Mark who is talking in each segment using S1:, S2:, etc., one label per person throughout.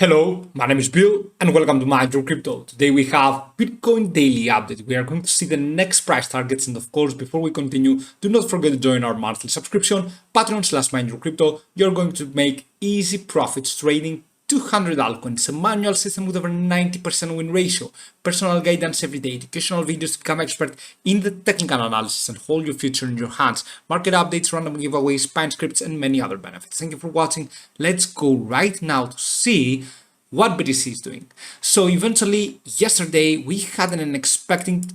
S1: Hello, my name is Bill and welcome to Mind Your Crypto. Today we have Bitcoin daily update. We are going to see the next price targets, and of course, before we continue, do not forget to join our monthly subscription, Patreon/Mind Your Crypto. You're going to make easy profits trading 200 altcoins, a manual system with over 90% win ratio, personal guidance every day, educational videos to become expert in the technical analysis and hold your future in your hands, market updates, random giveaways, pine scripts, and many other benefits. Thank you for watching. Let's go right now to see what BTC is doing. So eventually yesterday we had an unexpected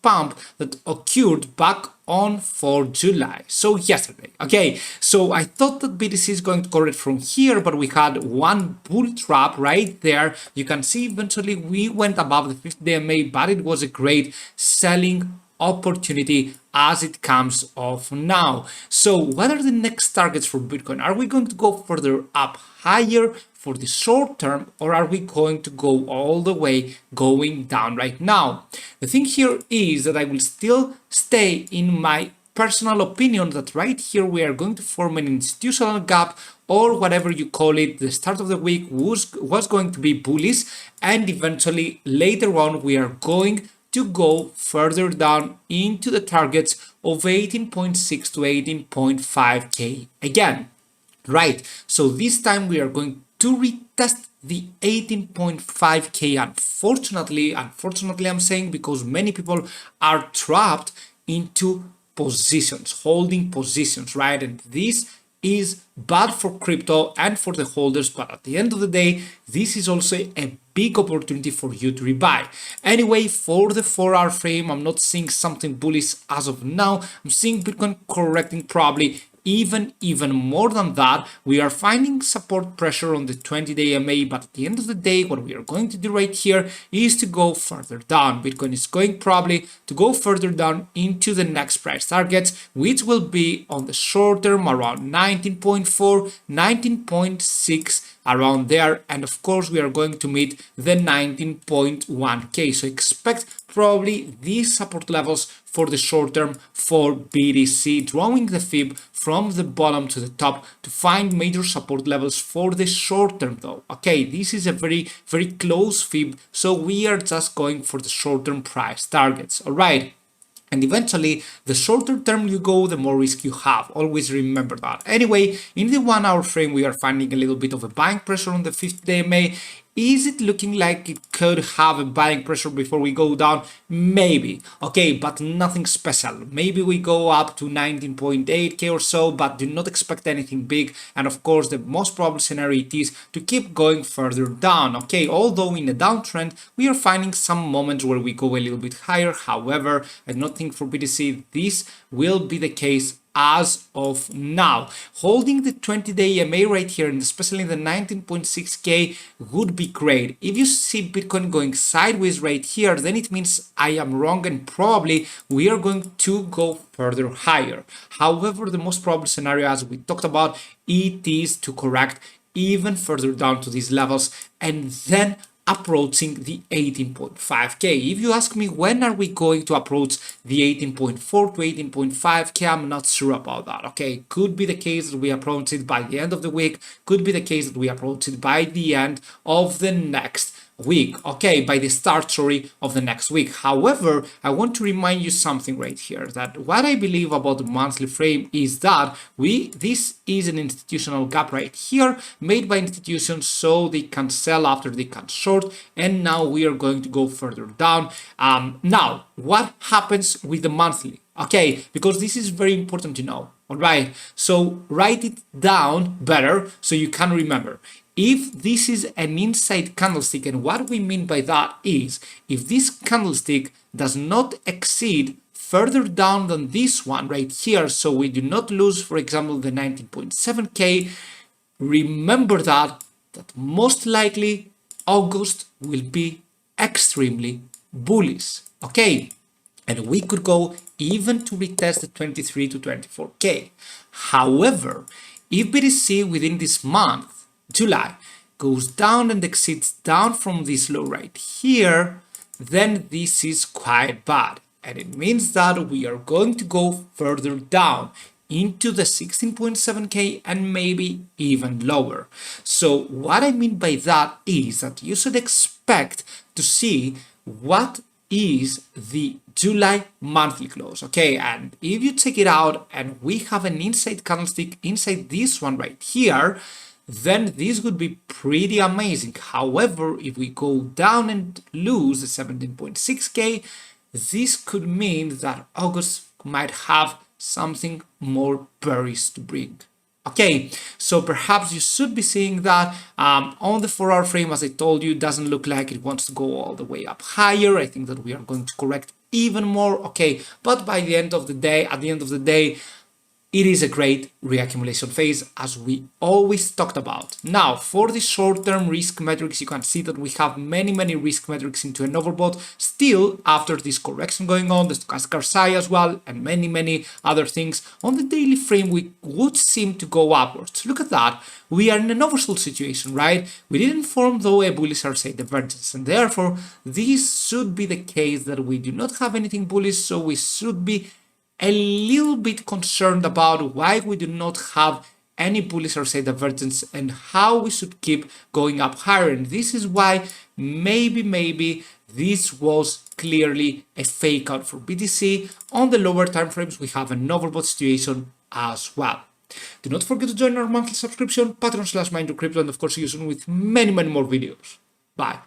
S1: pump that occurred back on 4 July. So yesterday. Okay, so I thought that BTC is going to correct from here, but we had one bull trap right there. You can see eventually we went above the 50 MA, but it was a great selling opportunity as it comes off now. So what are the next targets for Bitcoin? Are we going to go further up higher for the short term, or are we going to go all the way going down right now? The thing here is that I will still stay in my personal opinion that right here we are going to form an institutional gap, or whatever you call it. The start of the week was going to be bullish, and eventually later on we are going to go further down into the targets of 18.6 to 18.5k again, right? So this time we are going to retest the 18.5k. Unfortunately I'm saying, because many people are trapped into positions, holding positions, right? And this is bad for crypto and for the holders, but at the end of the day, this is also a big opportunity for you to rebuy. Anyway, for the 4-hour frame, I'm not seeing something bullish as of now. I'm seeing Bitcoin correcting probably even more than that. We are finding support pressure on the 20-day MA, but at the end of the day, what we are going to do right here is to go further down. Bitcoin is going probably to go further down into the next price targets, which will be on the short term around 19.4, 19.6, around there, and of course we are going to meet the 19.1k. So expect probably these support levels for the short term for BTC, drawing the fib from the bottom to the top to find major support levels for the short term though. Okay, this is a very close fib, so we are just going for the short term price targets. All right. And eventually, the shorter term you go, the more risk you have. Always remember that. Anyway, in the 1-hour frame, we are finding a little bit of a buying pressure on the 50-day MA. Is it looking like it could have a buying pressure before we go down? Maybe. Okay, but nothing special. Maybe we go up to 19.8k or so, but do not expect anything big. And of course, the most probable scenario is to keep going further down. Okay, although in a downtrend, we are finding some moments where we go a little bit higher. However, I do not think for BTC this will be the case as of now. Holding the 20-day MA right here, and especially the 19.6k, would be great. If you see Bitcoin going sideways right here, then it means I am wrong and probably we are going to go further higher. However, the most probable scenario, as we talked about, it is to correct even further down to these levels and then approaching the 18.5k. If you ask me when are we going to approach the 18.4 to 18.5k, I'm not sure about that. Okay, could be the case that we approach it by the end of the week, could be the case that we approach it by the end of the next week. Okay, by the start, of the next week. However, I want to remind you something right here, that what I believe about the monthly frame is that this is an institutional gap right here made by institutions so they can sell after they can short, and now we are going to go further down. Now what happens with the monthly? Okay, because this is very important to know. All right, so write it down better so you can remember. If this is an inside candlestick, and what we mean by that is if this candlestick does not exceed further down than this one right here, so we do not lose, for example, the 19.7k, remember that most likely August will be extremely bullish. Okay, and we could go even to retest the 23 to 24k. However, if BTC within this month, July, goes down and exceeds down from this low right here, then this is quite bad. And it means that we are going to go further down into the 16.7k and maybe even lower. So what I mean by that is that you should expect to see what is the July monthly close, okay? And if you check it out and we have an inside candlestick inside this one right here, then this would be pretty amazing. However, if we go down and lose the 17.6k, this could mean that August might have something more bearish to bring. Okay, so perhaps you should be seeing that on the 4-hour frame, as I told you, doesn't look like it wants to go all the way up higher. I think that we are going to correct even more, okay, but by the end of the day, at the end of the day, it is a great reaccumulation phase, as we always talked about. Now, for the short-term risk metrics, you can see that we have many risk metrics into an overbought. Still, after this correction going on, the stochastic RSI as well, and many other things, on the daily frame, we would seem to go upwards. Look at that. We are in an oversold situation, right? We didn't form, though, a bullish RSI divergence, and therefore, this should be the case that we do not have anything bullish, so we should be a little bit concerned about why we do not have any bullish RSI divergence and how we should keep going up higher. And this is why maybe this was clearly a fake out for BTC. On the lower time frames, we have an overbought situation as well. Do not forget to join our monthly subscription, Patreon/MindYourCrypto, and of course, see you soon with many more videos. Bye.